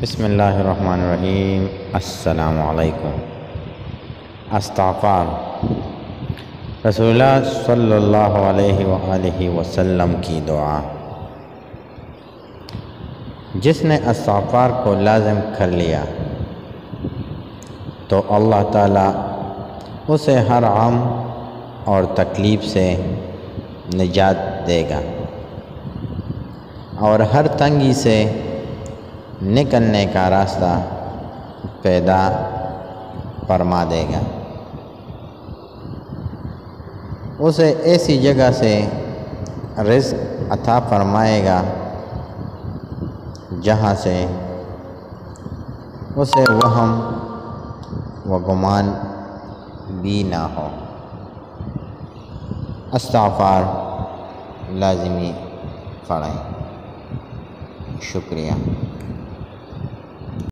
بسم اللہ الرحمن الرحیم۔ السلام علیکم۔ استغفار رسول اللہ صلی اللہ علیہ وآلہ وسلم کی دعا۔ جس نے استغفار کو لازم کر لیا تو اللہ تعالیٰ اسے ہر غم اور تکلیف سے نجات دے گا اور ہر تنگی سے نکلنے کا راستہ پیدا فرما دے گا۔ اسے ایسی جگہ سے رزق عطا فرمائے گا جہاں سے اسے وہم و گمان بھی نہ ہو۔ استغفار لازمی پڑھیں۔ شکریہ۔